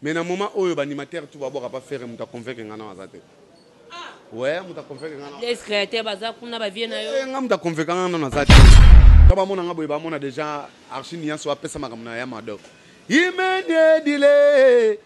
Mais dans le moment où l'animateur, tu vas voir, pas faire, tu vas convaincre ngana wazate. Ouais, tu vas convaincre ngana. Les créateurs, bazar, qu'on a pas vu na yo. Tu vas convaincre ngana wazate. Tu vas mona ngabo, on a déjà archi nian soit pesa magamna ya mado. Imene dile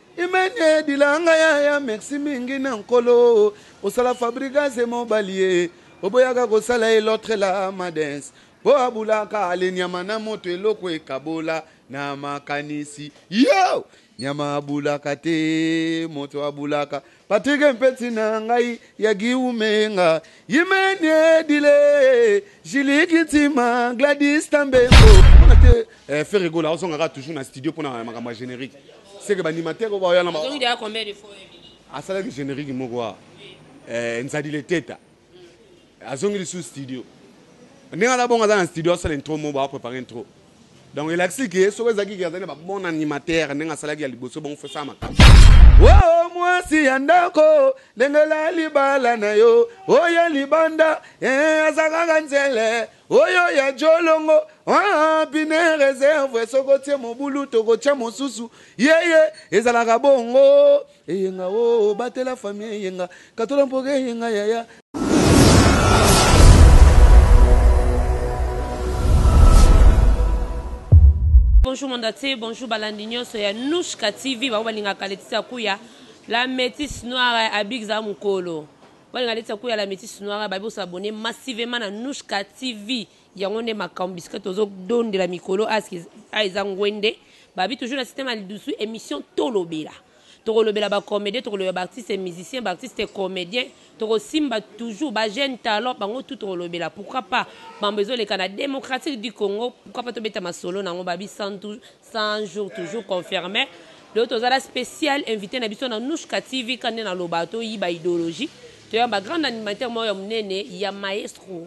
ngaya merci mingi na nkolo. Osala fabrica c'est mon balier. Oboyaga ko sala l'autre la madens. Po abulaka alenyama moto eloko ekabola na makanisi. Yo! Nyama abulaka te moto abulaka. Patrick Mpeti na ngai yagi umenga. Yimene dile Jilikitima Gladys Tambembo. On a te fait rigoler. On a toujours dans le studio pour un générique. C'est que l'animateur va y aller. Donc il y a combien de fois? Ah ça là le générique moi quoi. Nzadi le teta. Azongi sous studio. On est là bon dans le studio ça l'intro moi va préparer intro. Donc il a expliqué so ezaki ki azana ba bon animateur nenga salaki ya liboso bon fait ça maka. Oh moi si andako lengela libala na yo oya libanda azaka kanzele oyo ya jolongo bine réserve sokotie mobulu tokotia mosusu yeye ezalaka bongo eyenga o batela famille yenga katola mpoke yenga yaya. Bonjour Mandate, bonjour Balandinho, c'est Nouchka TV, balinga kaletisa kuya la métisse noire à Bigza Mukolo. Balinga kaletisa kuya la métisse noire, babi s'abonner massivement à Nouchka TV. Yangonde makambisque tozo don de la mikolo aski aizangwende. Babi toujours le système à dessous émission Tolobela. Tolobela ba comédien, Tolobela ba artiste et musicien, ba artiste et comédien. Toro simba toujours ba jeune talent bango tout Tolobela. Pourquoi pas bambezo le Canada démocratique du Congo, pourquoi pas to beta masolo nango babi 100 jours toujours confirmé. Le tozala spécial invité na biso na Nouchka TV quand na lobato yiba idéologie. To ya ba grand animateur moyo mnene ya maestro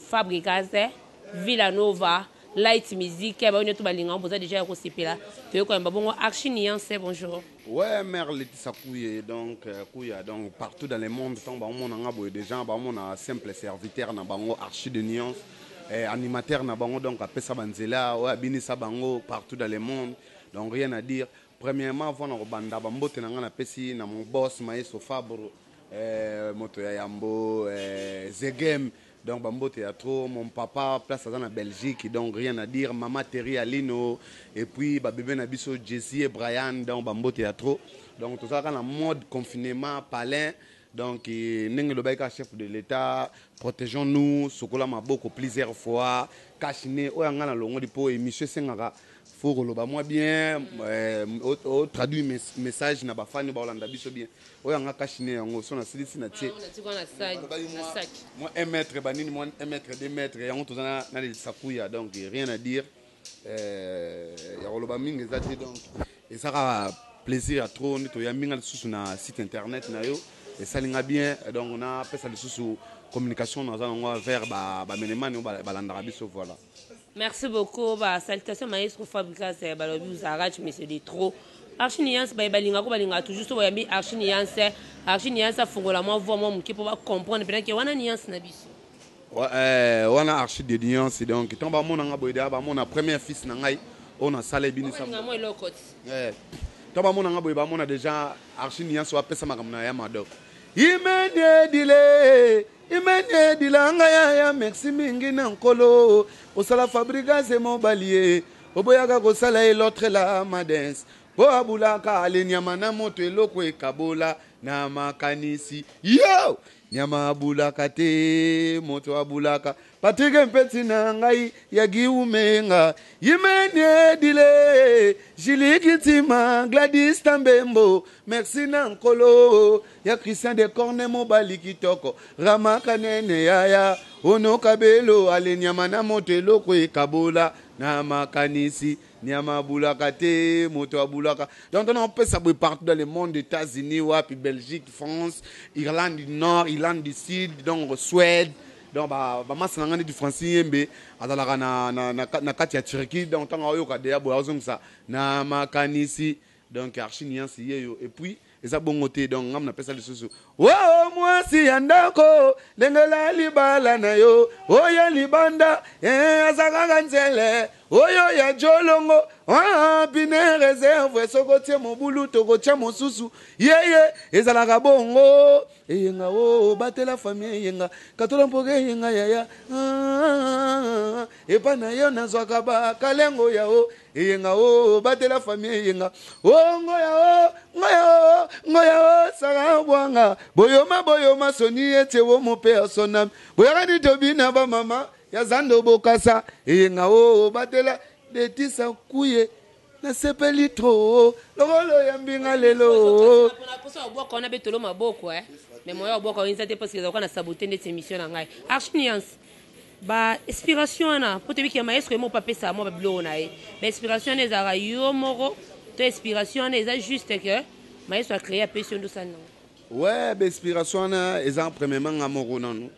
Fabricase Villanova Light Music, on est tout balinga, on pose déjà au CPLA. Tu es quand même bon, Archi Niance, bonjour. Ouais, mère Laetitia Kouye, donc partout dans le monde, on a des gens, on a simple serviteur, on a Archi de Niance, animateur, donc à Pessa Banzela, ouais, Binissa Bango, partout dans le monde, donc rien à dire. Premièrement, avant on a banda bambo, on a Pessi, na mon boss Maestro Fabro, Moto Yambo, Zegem. Donc Bambo Théâtre, mon papa place dans la Belgique, donc rien à dire. Maman Terry Alino, et puis bébé Nabiso, Jessie et Brian dans Bambo Théâtre. Donc tout ça dans la mode confinement, palin. Donc Neng le Baïka chef de l'État, protégeons-nous, Sokola Maboko plusieurs fois, Kachine, Oyangana Longo Dipo et Monsieur Sengara. Faut que moi bien traduire mes messages na bafani ba Hollande biso bien oyanga kashine yango so na silisi na tie moi 1 mètre banini moi 1 mètre 2 mètres yango tozana na le sakuya donc rien à dire ya roloba mingi zati donc et ça a plaisir à trop nito ya minga susu na site internet na yo et ça linga bien donc on a pesa le susu communication dans un vers ba menemani ba landara biso voilà. Merci beaucoup. Salutations maestro Fabricase balobi vous arrache mais c'est de trop. Archi Niance balinga ko balinga toujours so yambi Archi Niance fungola moi voir moi mki pour comprendre peut-être que wana Niance na biso. Ouais wana Archi de Niance donc tomba mona ngaboida ba mona premier fils na ngai on a salé binisa. Ngamo elokot. Tomba mona ngaboida mona déjà Archi Niance wa pesa makamna ya mado. Imene dile ngaya merci mingi na nkolo. Osala fabrica c'est mon balier. Oboyaga ko sala l'autre la madens. Po abulaka alenyama moto eloko ekabola na makanisi. Yo! Nyama abulaka te moto abulaka. Patrick Mpeti na ngai yagi umenga. Yimene dile Jilikitima Gladys Tambembo. Merci na nkolo. Ya Christian de Corne mobali kitoko. Ramaka nene yaya. Ono kabelo alenyama moto eloko ekabola na makanisi. Nyama bulaka te moto abulaka. Donc on peut savoir partout dans le monde, États-Unis, puis Belgique, France, Irlande du Nord, Irlande du Sud, donc Suède. Donc masse ngani du français yembe azalaka na kati ya Turquie donc tanga oyo ka deya bo azongisa na makanisi donc Archi Niance yeyo et puis eza bongote donc ngam na pesa lisusu oh moi si andako lengela libala na yo oya libanda azaka kanzele oyo ya jolongo bine réserve sokotie mobulu tokotia mosusu yeye ezalaka bongo eyenga o batela famille eyenga katola mpoke eyenga yaya epa na yo nazwaka bakalengo yao eyenga o batela famille eyenga o ngoya o saka bwanga boyoma soni ete wo mope asonam boyakani tobina ba mama ya zando bokasa eyenga o batela detisa kuye na sepeli tro lokolo ya mbinga lelo posa oboko on a betolo maboko mais moyo oboko on zate parce que za kana saboter cette émission na ngai Archiniance ba inspiration na pour te biki maestro mo pa pesa mo ba bilo na e ba inspiration na za yo moro to inspiration na eza juste que maestro a créé passion de ça non ouais ba inspiration na eza premièrement amoro non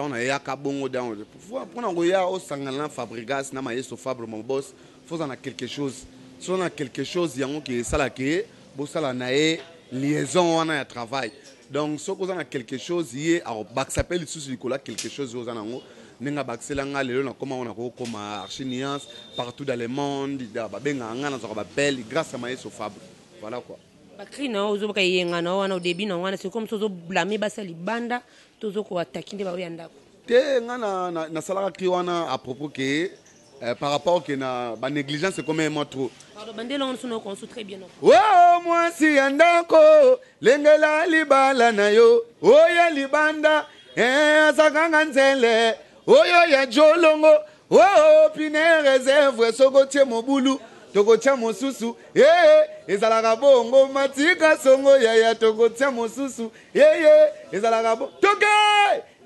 on a ya kabongo dans pour na goya au sangana fabrigas na maestro Fabre mon boss faut en a quelque chose si on a quelque chose yango qui ça la que bo sala na e liaison on a travail donc ce qu'on a quelque chose hier alors bac s'appelle sous Nicolas quelque chose aux anango nenga baxela nga lelo na comment on a comme Archiniance partout dans le monde ba benga nga na zo ba belle grâce à maestro Fabre voilà quoi bakri na ozo ka yenga na wana au début na wana c'est comme sozo blâmer basali banda tozo ko attaquer nde ba yanda te nga na salaka ki wana à propos que par rapport que na ba négligence c'est comme moi trop pardon bandela on sono ko très bien oh moi si andako lengela libala na yo oya libanda azakanga nzele oyo ya jolongo pine réserve sokotie mobulu tokotia mosusu ezalaka bongo matika songo yaya tokotia mosusu ezalaka bongo toke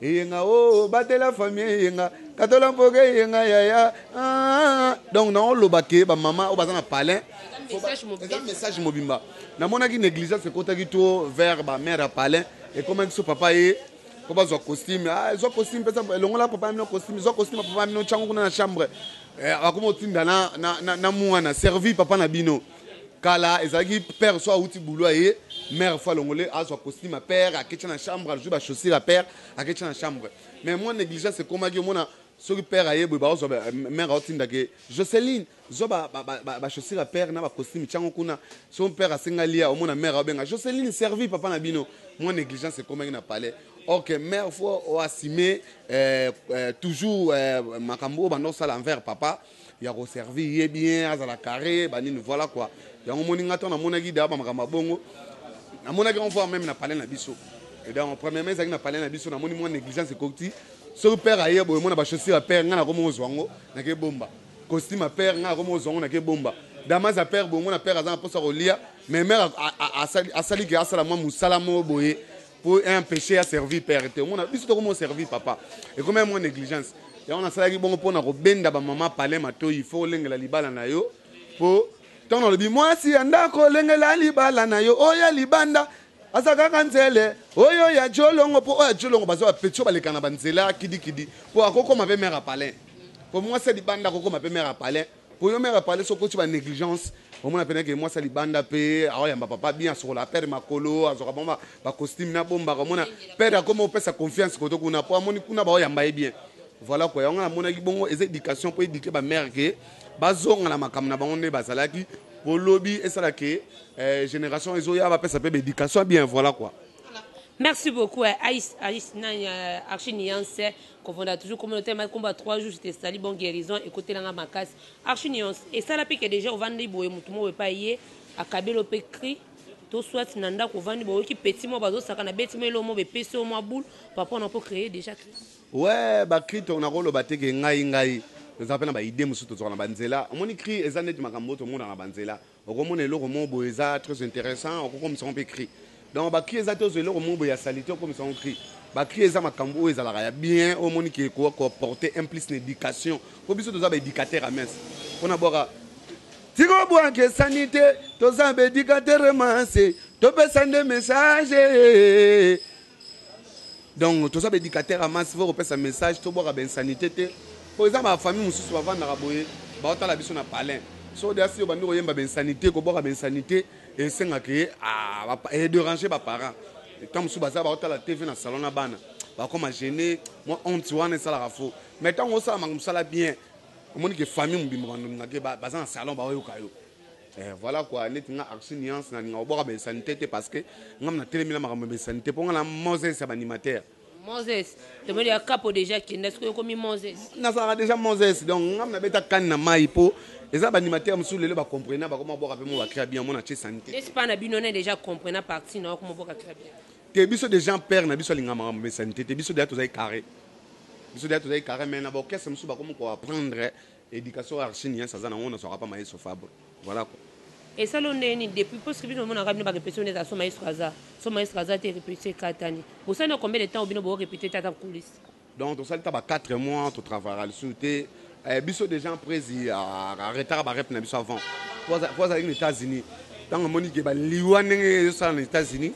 eyenga batela famille eyenga katola mpoke eyenga yaya donc na olobake bamama oyo baza na palin eza message mobimba namonaki négligence ekotaki to vers bamare ya palin ekomaki so papa ye po bazwa costume ezwa costume mpesa elongola papa mino costume ezwa costume papa mino ntiango kuna na chambre akoma otinda na mwana servi papa na bino kala ezalaki père so auti boulot aye mère fois longolé azwa costume à père aketia na chambre ajoue ba chaussure à père aketia na chambre mais moi négligence c'est comme mona soki père aye boy ba ozwa mère autinda ke Jocelyne zo ba chaussure à père na ba costume tiango kuna son père asenga lia au mona mère abenga Jocelyne servi papa na bino moi négligence c'est comme na palais ok mère fois o assumé toujours makambo bando sala envers papa ya ko servir bien azala carré banine voilà quoi yango moninga to na monaki da ba makamba bongo na monaki on voit même na palais na biso et donc premier mais na palais na biso na moni mo négligence kokti so père aye boy mona ba chaussure père nga na ko mo zwango na ke bomba costume père nga ko mo zwango na ke bomba damas a père boy mona père azana posa rolia mais mère asali ke asala mo musala mo boye pour empêcher à servir père te mona biso to ko mo servir papa et quand même mo négligence ya on a salaki bongo pona ko benda ba mama palais mato il faut lengela libala na yo po tono lobi mwasi andako lengela libala na yo oya libanda azakaka nzele oyo ya jolongo po oya jolongo bazo ba petio balekana banzela kidi po akoko mabe mère palais po mwasi libanda akoko mabe mère palais po yo mère palais soko tu ba négligence au moins pena que mwasi libanda pe aoya papa bien sur la père makolo azoka bomba ba costume na bomba komona père akoma opesa confiance koto kuna po amoni kuna ba oya mbaye bien voilà quoi on a mon bongo et éducation pour éduquer ba mère que bazonga na makambo na bango ne bazalaki pour lobby et ça là que génération ezoya ba pesa pe éducation bien voilà quoi. Merci beaucoup Aïs Archiniance qu'on toujours communauté mais combat 3 jours c'était sali bon guérison écoutez la makas Archiniance et ça là pique déjà on vendre boye mutumo we pas yé akabelo pe cri to soit nanda ko vendre boye ki petit mo bazo saka na beti mo lo mo be peso mo boule papa on peut créer déjà ouais ba cri to na rolo bateke ngai nous appelons ba idée musu to na banzela moni cri ezanet makambo to mona na banzela okomona eloko mo boye za très intéressant okokom son pe cri donc ba cri ezate eloko mo boye ya salite comme son cri ba cri eza makambo ezala ya bien o moni ki ko porter implice l'éducation ko biso to za ba éducateur à mince on a bora tiko bwanke sanité to za ba éducateur manse to pesa des messages. Donc, tout ça, éducateur à masse, il faut repérer un message, tout boire à ben sanité. Pour exemple, ma famille, nous sommes avant d'araboyer, bah on a la vision à palin. So d'ailleurs, si on nous regarde ben sanité, qu'on boire à ben sanité, et c'est que et déranger mes parents. Comme sous bazar, bah on a la TV dans le salon à bana. Bah comme à gêner, moi on tue on est ça la rafo. Mais tant on ça, on ça bien. omoni ke famille mbimba ngake baza na salon ba yoka yo. Voilà quoi, net nga action nuance na nga oboka be sanité parce que ngam na télémina makambo be sanité pour nga na Moses ya animateur. Moses, tu me dis à capo déjà qui n'est-ce que comme Moses. Na ça déjà Moses donc ngam na beta kan na mai po eza ba animateur musu lelo ba comprendre ba comment boka pe mo ba créer bien mon na che santé. N'est-ce pas na binone déjà comprendre partie na comment boka créer bien. Te biso des gens père na biso linga makambo be sanité te biso déjà tozai carré. Biso déjà tozai carré mais na ba orchestre musu ba comment ko apprendre éducation archinienne ça na on ne sera pas maïs au fabre. Voilà quoi. Et ça l'on est depuis parce que nous avons ramené répétition des son maïs raza t'es répété 4 années. Vous savez combien de temps on vient répéter ta coulisse. Donc tout ça il t'a 4 mois tu travailles le souté biso des gens prési à retard ba rep na biso avant. Pour aller aux États-Unis. Tant monique ba liwa ça aux États-Unis.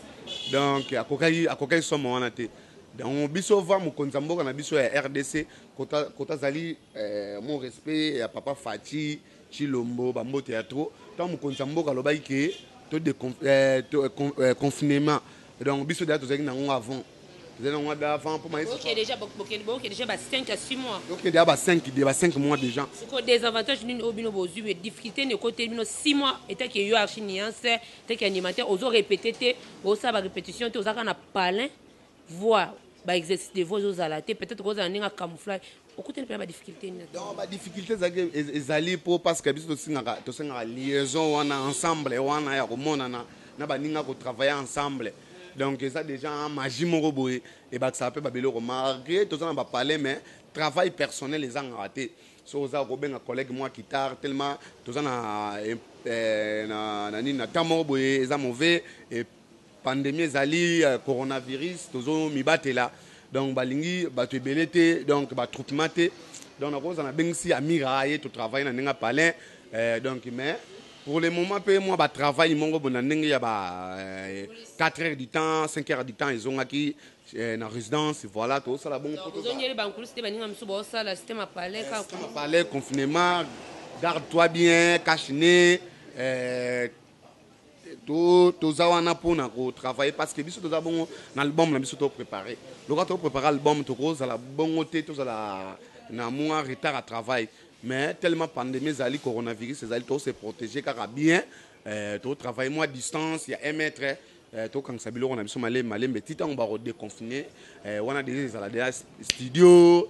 Donc à kokai somo wana te. Donc biso va mo konzamboka na biso ya RDC kota zali mon respect à papa Fati Chilombo bambo théâtre tant mo konzamboka lobaki ke to de confinement donc biso déjà tozaki nango avant tozaki nango avant pour maïs OK déjà déjà 5 à 6 mois OK déjà 5 mois déjà c'est des avantages d'une obino bozu et difficulté ne côté 6 mois était que yo archiniance était que animateur ozo répéter o ça ba répétition te ozaka na palin voix ba exercice de voix aux alaté peut-être que ça ninga camouflage okuti ne pas difficulté donc ba difficulté ezali pour parce que biso to singa liaison wana ensemble wana ya komona na ba ninga ko travailler ensemble donc ça déjà magie moko boye et ba ça peut ba belo remarquer to ça na ba parler mais travail personnel les en raté so za ko benga collègue moi qui tard tellement to ça na na tamo boye ça mauvais et pandémie ezali coronavirus tozo mibatela donc balingi batu belete donc ba troupement te donc na cause na bengsi amiraye to travailler na ninga palin donc mais pour le moment pe moi ba travail mongo bona ndenge ya ba 4 heures du temps 5 heures du temps ils ont acquis na résidence voilà tout ça la bon pour vous onye ba nkulu c'était baninga msubo ça la système a palin ka palais confinement garde-toi bien cache-nez tout ça on a pour travailler parce que biso tout ça bon l'album na biso to préparer le quand on prépare l'album tout cause la bon côté tout ça la na moins retard à travail mais tellement pandémie zali coronavirus zali tout se protéger car bien tout travail moi distance il y a 1 mètre tout quand ça bilo on a biso malé petit on va déconfiner on a déjà la studio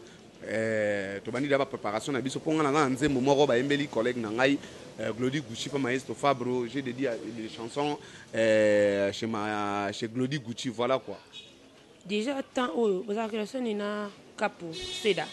to bani d'abord préparation na biso ponga na nzembo moko ba embeli collègue na ngai Glody Gucci pas maestro Fabro j'ai dédié des chansons chez Glody Gucci voilà quoi déjà tant vous avez relation na Capo Seda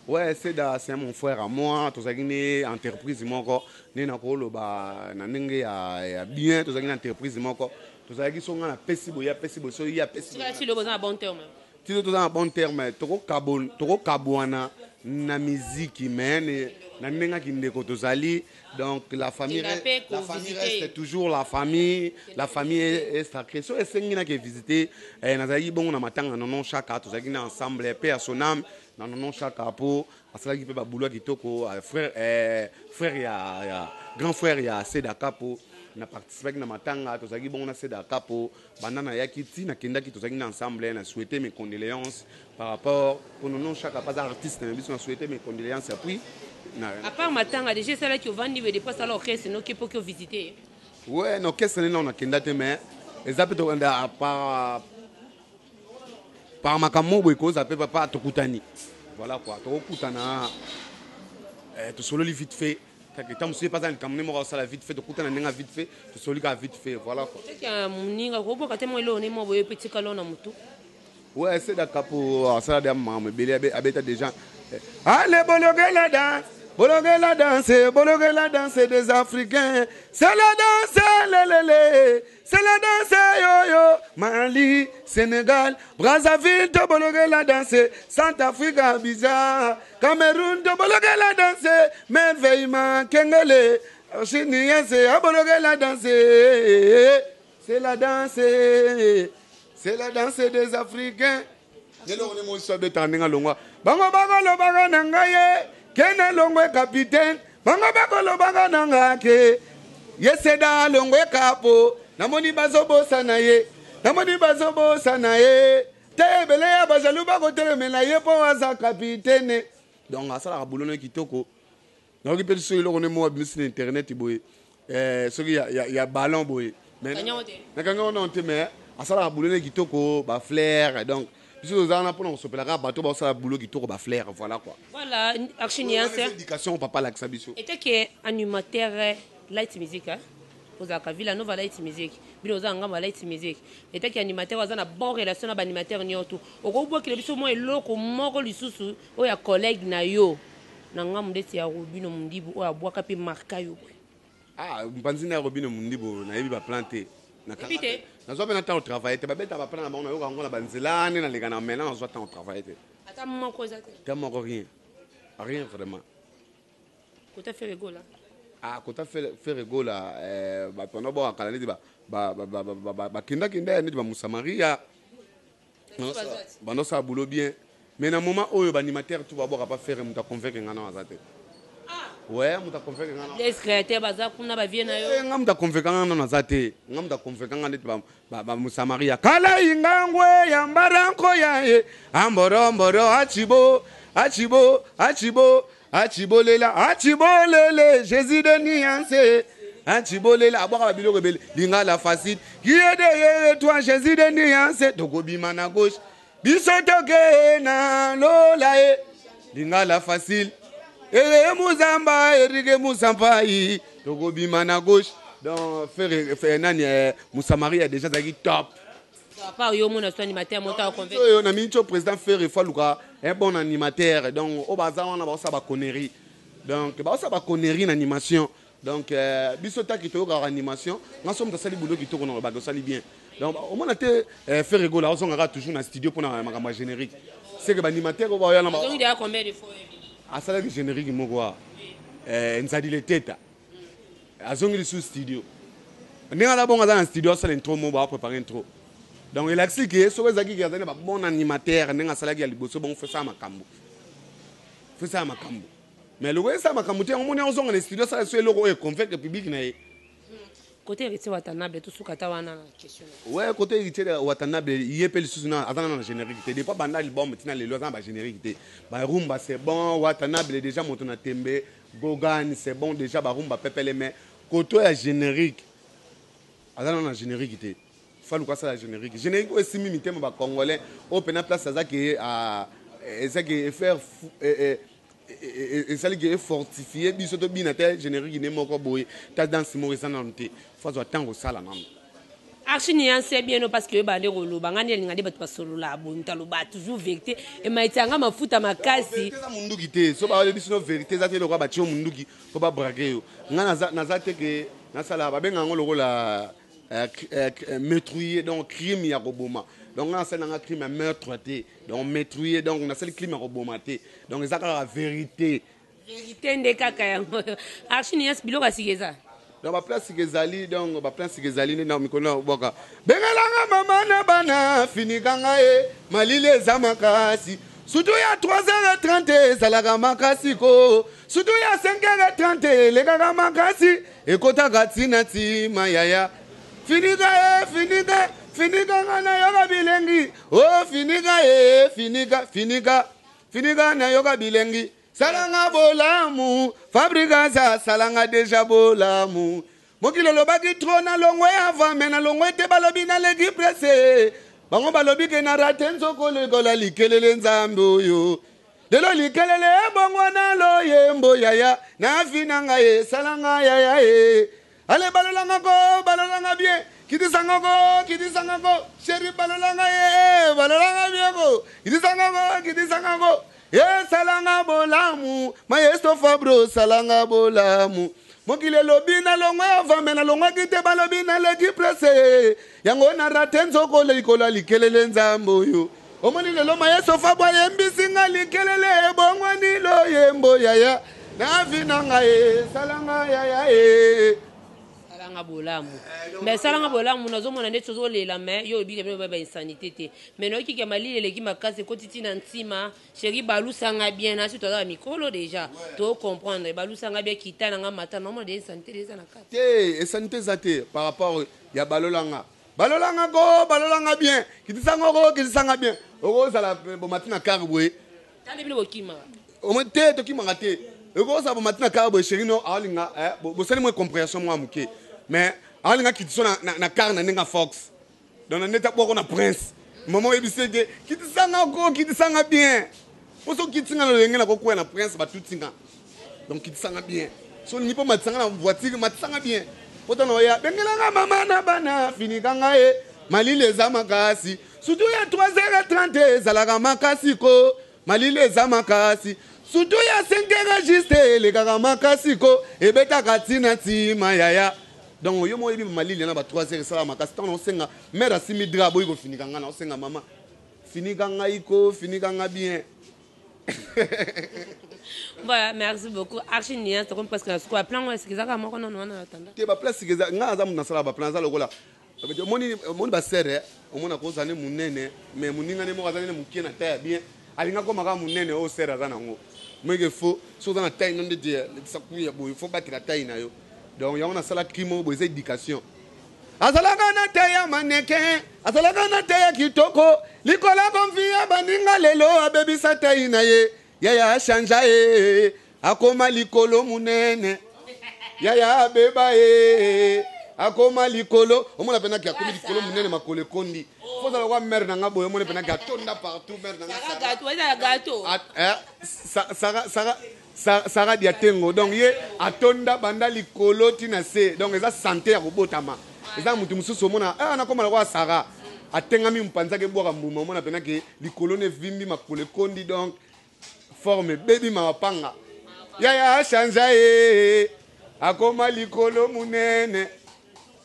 ouais Seda c'est mon frère à moi to zakine entreprise moko ni na ko loba na ndenge ya bien to zakine entreprise moko to zakine songa na pesibo so ya pesibo tu le besoin à bon terme tu le besoin à bon terme to ko kabwana na musique mais na ndenge kindeko to zali donc la famille reste toujours la famille est sacrée so esengi na ke visiter nazali bongo na matanga non chaka to zali na ensemble paix à son âme non chaka po asalaki pe ba boulot kitoko frère ya grand frère ya Seda Capo na participer na matanga to zali bongo na Seda Capo bandana yaki ti na kendaki to zali na ensemble na souhaiter mes condoléances par rapport pour non chaka pas artiste mais biso na souhaiter mes condoléances puis à part matanga déjà c'est là que vandi veut pas alors que c'est nous qui peut que visiter ouais non qu'est-ce que non na kendate mais exact to anda par makambo boy ko ça peut pas to kutani voilà quoi to kutana to solo vite fait quelque temps monsieur pas dans kamne mo ça la vite fait to kutana ndenga vite fait to solo ka vite fait voilà quoi c'est que muninga ko boka temo ile onemo boye petit kalona mutu ouais c'est d'accord pour ça de maman belé abeta déjà allez bologue la danse bologue la danse des Africains. C'est la danse, lelele. C'est la danse, yo-yo. Mali, Sénégal, Brazzaville, to bologue la danse. Centrafrique, bizarre. Cameroun, to bologue la danse. Merveillement, Kengele. Chiniense, a bologue la danse. C'est la danse. C'est la danse des Africains. Nelo on est sur de tandinga longwa. Bango lo baga nangaye. Kena longwe capitaine. Bango lo baga nangake. Yeseda longwe kapo. Namoni bazobo sanaye. Tebele ya bajalu bago telemela ye po aza capitaine. Donc asala boulot kitoko. Donc il peut se le connaître moi sur internet boy. Ce qu'il y a ballon boy. Mais quand on te met à ça la boulot qui toko ba flair donc puisque nous allons pour nous se plaire bateau ba ça la boulot qui toko ba flair voilà quoi. Voilà, Archinian c'est éducation papa l'axabiso. Et que animateur light music hein. Aux Akavila Nova light music. Bino za ngamba light music. Et que animateur waza na bonne relation na animateur nyoto. Okobo ke biso mo eloko moko lisusu o ya collègue na yo. Na ngamu ndeti ya Robino Mundibu o abwaka pe marka yo. Ah, mpanzi na Robino Mundibu na yebi ba planter. Na Epite. Na zo bena temps travailler te ba beta ba plan na bango na yo kango na banzelane na legana maintenant na zo temps travailler te. Ata moko za te. Tellement rien. Rien vraiment. Kota fait rigolo là. Ah, quand tu fais rigolo là, pendant bon, quand on dit kinda kinda, on dit Samaria, bah ça boulot bien. Mais dans le moment où l'animateur tu vas voir pas faire, on t'a convaincu qu'on a azate. Ouais, on t'a convaincu qu'on a. Les créateurs baza kuna ba viena yo. On t'a convaincu qu'on a azate. On t'a convaincu qu'on a dit bah Samaria. Kala ingangwe yambaranko yae, amboro mboro achibo, achibo, achibo. Achibolela, achibolele, Jésus de Niance. Achibolela, aboka bilo rebelle, linga la facile. Qui est derrière toi, Jésus de Niance? Togobi mana gauche. Bisotoke na lola linga la facile. Ere muzamba, erige musampai. Togobi mana gauche. Donc faire nani Moussamari a déjà zagi top. Pas yo mon animateur monta au convaincre. On a mis le président Ferre Falouka un bon animateur donc au bazar on a ça ba connerie. Donc ba ça ba connerie en animation. Donc bisota qui to ga animation, on somme dans sali boulot qui to on ba sali bien. Donc au moins été Ferre Go là on sera toujours dans studio pour na générique. C'est que animateur ba ya na ba. Donc il y a combien de fois? À ça le générique mo quoi. Nzadi le teta. Azongi sous studio. Ndinga la bonga dans studio ça l'intro mo ba préparer intro. Donc il a expliqué ce que Zaki a donné un bon animateur, n'est-ce pas qui a liboso bon fait ça makambo. Fait ça makambo. Mais le ça makambo tu on est en zone dans les studios ça c'est le est convaincre le public na. Côté héritier Watanabe tout ce kata wana question. Ouais, côté héritier Watanabe, il est sous na avant dans la générique. Des pas banda album maintenant les lois en générique. Ba rumba c'est bon, Watanabe déjà monté na Tembe, Gogan c'est bon déjà ba rumba pepele mais côté générique. Avant dans la générique faut quoi ça la générique générique aussi mimité ma congolais au pena place ça qui à ça qui faire et ça qui est fortifié biso to binata générique ne moko boy ta danse morisa nanté faut attendre ça là non Archini c'est bien parce que ba le rolo bangani lingade bat pasolo la bonta lo ba toujours vérité et maitanga mafuta makasi ça mundu kité so ba le biso vérité ça te lo ba tio mundu ki ko ba braguer ngana na za te que na sala ba benga ngolo la meurtrier donc crime ya roboma donc on a un crime meurtre donc meurtrier donc on a le crime roboma donc ça la vérité ndé kaka yango Archini bilo kasigeza donc ba place sigezali donc ba place sigezali na mikona boka bengalanga mama na bana finikanga malile za makasi surtout ya 3h30 salaga makasi ko surtout ya 5h30 le kaka makasi ekota gatina ti mayaya Finika na yoga bilengi. Oh finika na yoga bilengi. Salanga bolamu, fabrika za salanga deja bolamu. Mokilo lobaki trona longwe avant mena longwe te balobi na legi presse. Bango balobi ke na ratenzo kole kola likelele nzambo yo. Delo likelele bongo na lo yembo yaya. Na finanga salanga yaya Ale balolanga bien. Kiti sangako, chéri balolanga bien ko. Kiti sangako. Salanga bolamu, maestro Fabro salanga bolamu. Mokile lobi na longwe avame na longwe kite balobi na leki presse. Yango na ratenzo kole ikola likelele nzambo yo. Omoni lelo maestro Fabro yembisinga likelele bongwa nilo yembo yaya. Na vinanga salanga yaya salanga bolamu mais salanga bolamu nazomona ndeti tozolela mais yo obike bino ba insanité te mais no kike malile leki makasi kotiti na ntima chéri balusanga bien na surtout dans mikolo déjà to comprendre balusanga bien kitana nga mata normalement des insanité des na kati te insanité zate par rapport ya balolanga bien kitisanga bien oko sala bo matina karbwe tande bilo kima o mate to kimanga te Et quand ça va maintenant car chéri non alinga bo sali moi compréhension moi muké mais alinga qui sont na car na ninga fox donc on est pas na prince maman ebisege qui te sanga ko qui te sanga bien pour ceux qui tinga le ngena ko ko na prince ba tout tinga donc qui te sanga bien so ni pas matsanga na voiture matsanga bien potana ya bengelanga mama na bana fini kanga e malile za makasi surtout ya 3h30 zalaka makasi ko malile za makasi surtout ya 5h juste le kaka makasi ko ebetaka tina tima yaya donc yo mo yebi malile na ba 3h sala makasi tant on senga mère asimi drabo iko fini kanga na on senga mama fini kanga iko fini kanga bien. Voilà, merci beaucoup. Archi Nias, tu comprends parce que quoi plan est-ce que ça va moi non attendre. Te ba place que nga za na sala ba plan za lokola. Moni ba serre, o mona ko zane munene, mais muninga ne mo zane mukie na taya bien. Alinga ko maka munene o serre za nango. Mwege fo, so za na taille non de dire, ça kuya bo, il faut battre la taille na yo. Donc ya ona sala crime bo éducation. Azalaka na taya maneke, azalaka na taya kitoko, likola konfia baninga lelo abebisa taille na ye. Yaya chanja e akoma likolo munene yaya beba e akoma likolo omona pena ki akomi likolo munene makole kondi foza la wa mère na ngabo omona pena ki atonda partout mère na gâteau Sara diatengo donc ye atonda banda likolo tina se donc eza santé ya kobotama eza mutu mususu omona na koma la wa Sara atengami mpanza ke boka mbuma omona pena ki likolo ne vimbi makole kondi donc forme baby mapanga yaya chanja e akoma likolo munene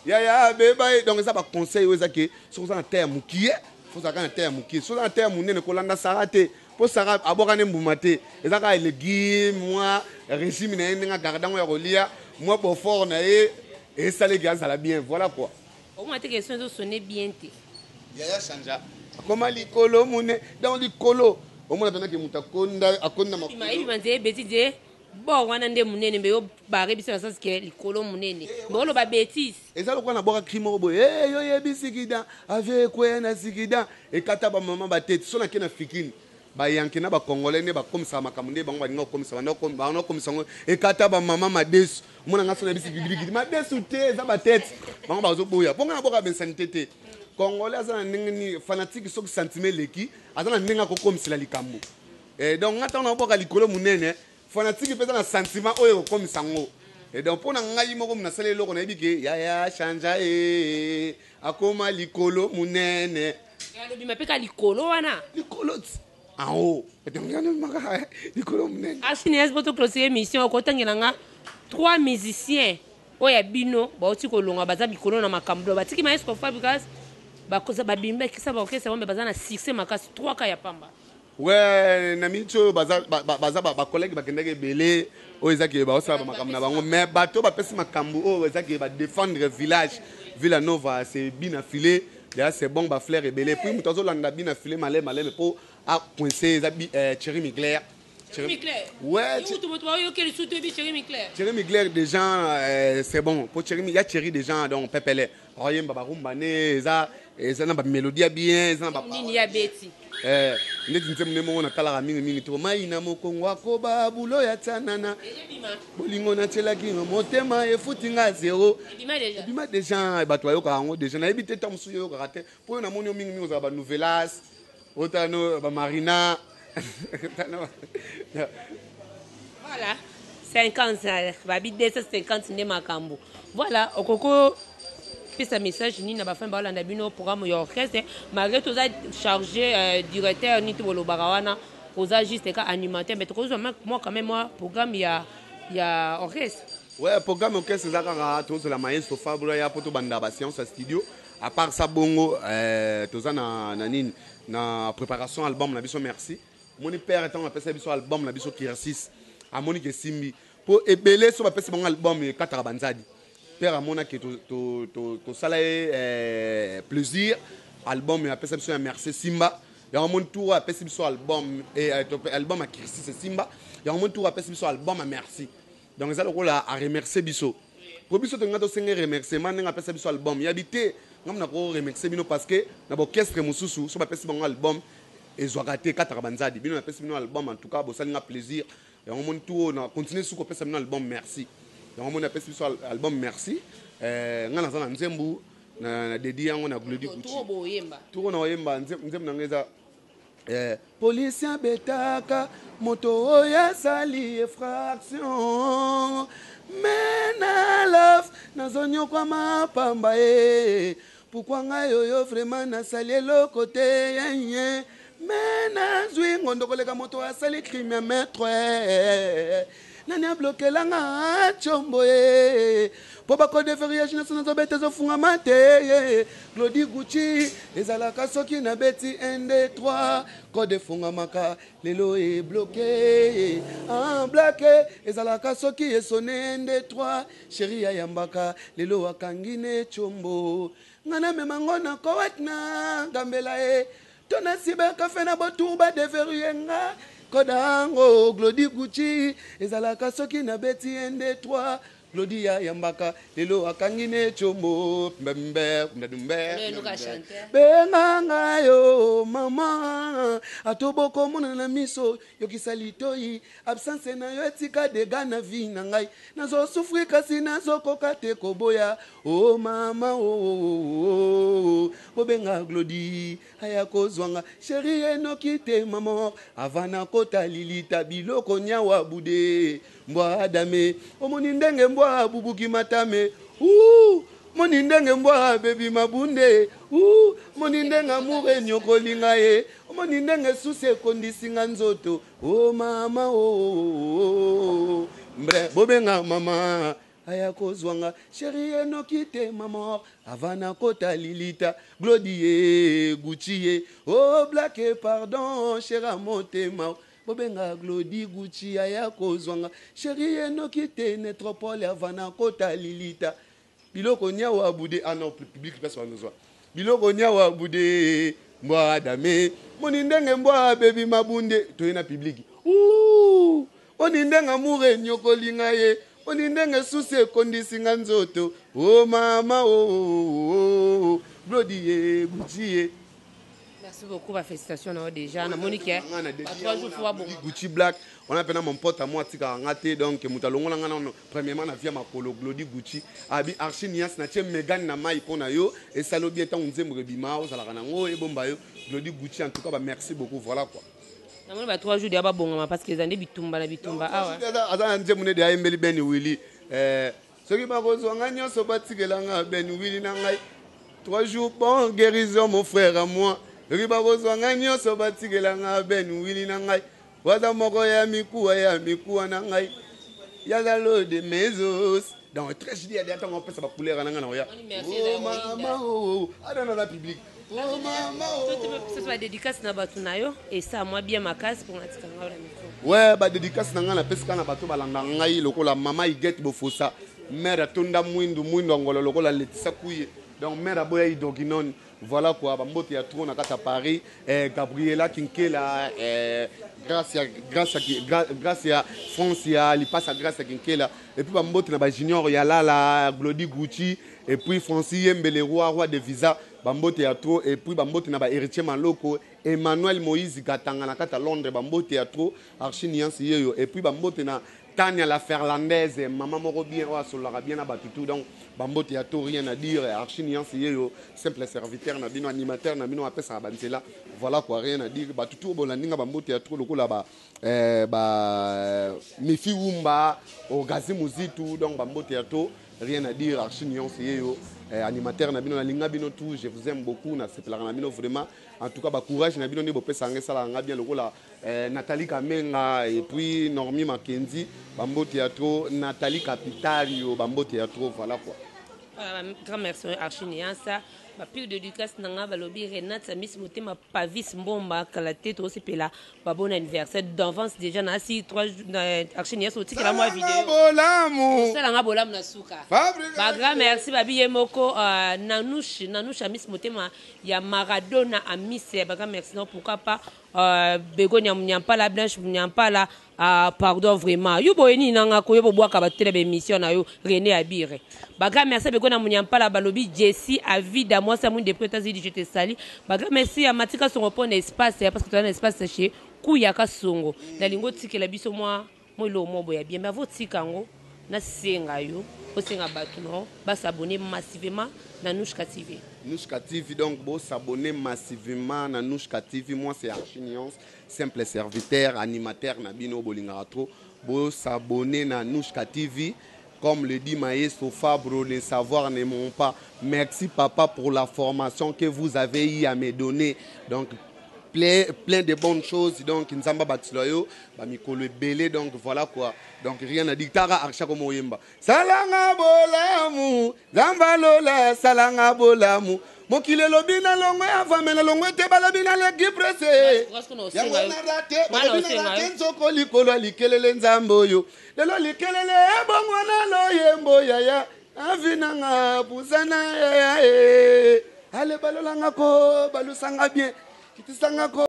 yaya beba donc ça ba conseil oza ke so na terre mukie faut ça na terre mukie so na terre munene ko landa sarate po sara aboka ne mbuma te eza ka elegi moi régime na nga gardango ya kolia moi bo fort na et ça les gars ça la bien voilà quoi au moins tes questions sont sonner bien te yaya chanja akoma likolo munene dans likolo omona pena ke muta akonda makolo ibi manze betije bo wana nde munene mbe yo bare biso na sens ke likolo munene bo lo ba bêtise eza lokwa na boka crime bo yo yebisikida avec quoi na sikida e kata ba mama ba tete so na ke na fikini ba yanke na ba congolais ne ba komisa makamunde bango ba ninga komisa ba no komisa ngo e kata ba mama madesu mona ngaso na bisikidi madesu te eza ba tete bango ba zo boya bonga na boka ben sanité te Congolais azana ningini fanatique sok sentiment leki azana ninga ko komisela likambo donc ngata na boka likolo munene fanatique pesa na sentiment oyo ko komisa ngo donc pona ngai moko mna sale loko na yebike yaya chanja akoma likolo munene ya lobi mapeka likolo wana likolo en haut donc yana maka likolo munene asini esboto close émission ko tangela nga 3 musiciens oya bino ba oti ko longa baza bikolo na makambo batiki ma esco fabrikas bakoza babimba kisa ba okesa bombe bazana succès makasi 3 ka ya pamba ouais na micho baza ba collègue bakendeke belé o ezaki ba osala makambo na bango mais bato ba pesi makambo o ezaki ba défendre village Villanova c'est bien affilé là c'est bon ba fleur et belé puis mutozo landa bien affilé malé pour a coincer Thierry Migler ouais Thierry Migler des gens c'est bon pour Thierry il y a Thierry des gens donc pepele royem baba rumbane eza na ba mélodie bien eza na ba nini ya beti ndeti ntemne mo na kala mingi to mai na mokongo akoba bulo ya tsanana bolingo na tselaki motema efutinga zéro bima déjà bato ayoka ngo déjà na ebité tamsu yo karate po na moni mingi za ba nouvelas otano ba marina voilà 50 babi 250 nde makambo voilà okoko pisa message ni na ba fin ba landa bino programme yo orchestre malgré tout ça chargé directeur ni to bolobara wana oza juste ka animateur mais to moi quand même moi programme ya orchestre ouais programme orchestre za ka to la maestro Fabro ya poto banda ba séance studio à part ça bongo to za na nini na préparation album na biso merci mon père étant on appelle ça biso album na biso Kirsis a Monique Simbi pour ebele so ba pesa bon album 4 banzadi père amona que to sala plaisir album ya pesa biso ya merci Simba ya mon tour a pesa biso album et album à Kirsis Simba ya mon tour a pesa biso album à merci donc ça le rôle à remercier biso pour biso to ngato senga remerciement nga pesa biso album ya bité ngam na ko remercier bino parce que na orchestre mususu so ba pesa bon album et Zouagate 4 banzadi bino na pesa bino album en tout cas bo salinga plaisir yango moni tout na continuer suko pesa mino album merci yango moni apesi biso album merci nga naza na nzembu na dédié yango na Glody Gucci tout na oyemba nzembu na ngeza policier betaka moto oyo asali effraction mena love nazonyokwa mapamba pourquoi ngai oyo vraiment nasali eloko te yenye mena zwi ngondo koleka moto asali crime ya maître nani ablokelanga chombo po bakode verriage naso nazobete ezofungama te Glody Gucci ezalaka soki na beti 1 2 3 kode efungamaka lelo ebloke blake ezalaka soki esone 1 2 3 sheri ayambaka lelo akangi ne chombo ngana memango na kowet na gambela tona sibeka fe na botuba deverrouiller nga kodango Glody Gucci ezalaka soki na beti 1 2 3 Glody ya yambaka lelo akangi ne chombo mbembe benga yo mama atoboko mona na miso yokisali toyi absence na yo etika dega na vie na ngai nazo souffrir kasi nazo koka te koboya oh mama oh bobenga Glody aya kozwanga chérie enoki te mama avana kota lilita biloko nyawa bude mbwa dame omoni ndenge mbwa bubuki matame moni ndenge mbwa bebi mabunde moni ndenge amour nyokolinga ye moni ndenge susi ekondisinga nzoto oh mama oh mbre bobenga mama aya kozwanga chérie enoki te mama avana kota lilita Glody Gucci oh black pardon chéra motema bobenga Glody Gucci aya kozwanga chérie enoki te netropole avana kota lilita biloko nyawa bude non public pesa wanozwa biloko nyawa bude mbwa dame moni ndenge mbwa bebi mabunde toyena public oni ndenge amour nyokolinga ye oni ndenge susi ekondisinga nzoto oh mama oh Glody Gucci Merci beaucoup, félicitations déjà. On a Monique, 3 jours pour Gucci Black. On a peine mon pote à moi, tika ngate donc mutalongo langa na premièrement na via makolo Glody Gucci. Abi archi nias na tie Megan na mai pona yo et salo bien tant nzembre bima o sala kana ngo e bomba yo Glody Gucci en tout cas merci beaucoup voilà quoi. Na moni 3 jours dia ba bonga parce que zande bitumba na bitumba awa. Aza nzemune dia embeli Ben Willy soki ba kozwanga nyonso batikelanga Ben Willy na ngai 3 jours bon guérison mon frère à moi. Riba bozwanga nyonso batikelanga Ben Willy na ngai waza moko ya mikuwa na ngai yaza lo de mesos dans très joli ya tant on peut ça ba couleur na ngana ya oh mama oh adana la public oh mama oh ça soit dédicace na batu na yo et ça moi bien ma case pour natika ngala micro ouais ba dédicace na ngana pesika na batu balanga ngai lokola mama iget bofosa mère tonda mwindu ngolo lokola letisa kuye donc mère aboya idoginon. Voilà quoi, Bambote ya trop na kata Paris, Gabriela Kinkela, grâce à France ya Lipasa grâce à Kinkela, et puis Bambote na ba junior ya la Glody Gucci, et puis Francis Mbele roi de visa, Bambote ya trop, et puis Bambote na ba héritier Maloko, Emmanuel Moïse Gatanga na kata Londres, Bambote ya trop, archi niance yeyo, et puis Bambote na Tania la Ferlandaise, maman moro bien sur la bien abattu donc Bambote ya to rien à dire archi niance yo simple serviteur na bino animateur na bino appelle ça banzela voilà quoi rien à dire ba tout bolandinga Bambote ya to lokola ba Mifi Wumba au Gazi Muzitu donc Bambote ya to rien à dire archi niance yo animateur na bino na linga bino tout je vous aime beaucoup na sepela na bino vraiment en tout cas ba courage na bino ni bo pesa ngesala nga bien lokola Nathalie Kamenga et puis Normi Mackenzie Bambo Théâtre Nathalie Capitario Bambo Théâtre voilà quoi. Grand merci Archiniansa ba pile dédicace nanga balobi Renate Miss Motema Pavis Mbomba Kalate to sepela ba bon anniversaire d'avance déjà na si 3 Archiniansa oti kala moi vidéo. Bolamu. Ça nga bolamu na suka. Ba grand merci babi yemoko Nanouche Miss Motema ya Maradona a Miss ba grand merci non pourquoi pas Begonia Munyampala Blanche Munyampala pardon vraiment yo boyeni nanga ko yo bobwaka ba télé émission na yo René Abire baga merci Begonia Munyampala balobi Jessie Avida moi ça mon de prétasi dit je te sali baga merci à Matika son repos espace parce que tu as un espace chez Kouya Kasongo na lingo tikela biso moi moi lo mo boya bien mais avo tikango na senga yo osenga bato no ba s'abonner massivement na Nushka TV. Nushka TV, donc, vous s'abonner massivement à Nushka TV. Moi, c'est Archie Nuance, simple serviteur, animateur, Nabino Bolingaratro. Vous s'abonner à Nushka TV. Comme le dit Maestro Fabro, les savoirs ne m'ont pas. Merci, papa, pour la formation que vous avez eu à me donner. Donc, plein de bonnes choses. Donc, Nzamba Batiloyo, Mikolo Belé, donc voilà quoi. Donc, rien à dire. Tara Archa Komoyemba. Salanga Bolamu, Zamba Lola, Salanga Bolamu. Mokile lobina longwe avamela longwe te balabina le giprese. Yango na rate, balabina rate nzoko likolo likelele nzambo yo. Lelo likelele ebongo na loyembo yaya. Avina nga pusana yaya. Ale balolanga ko, balusanga bien. Kitisanga ko.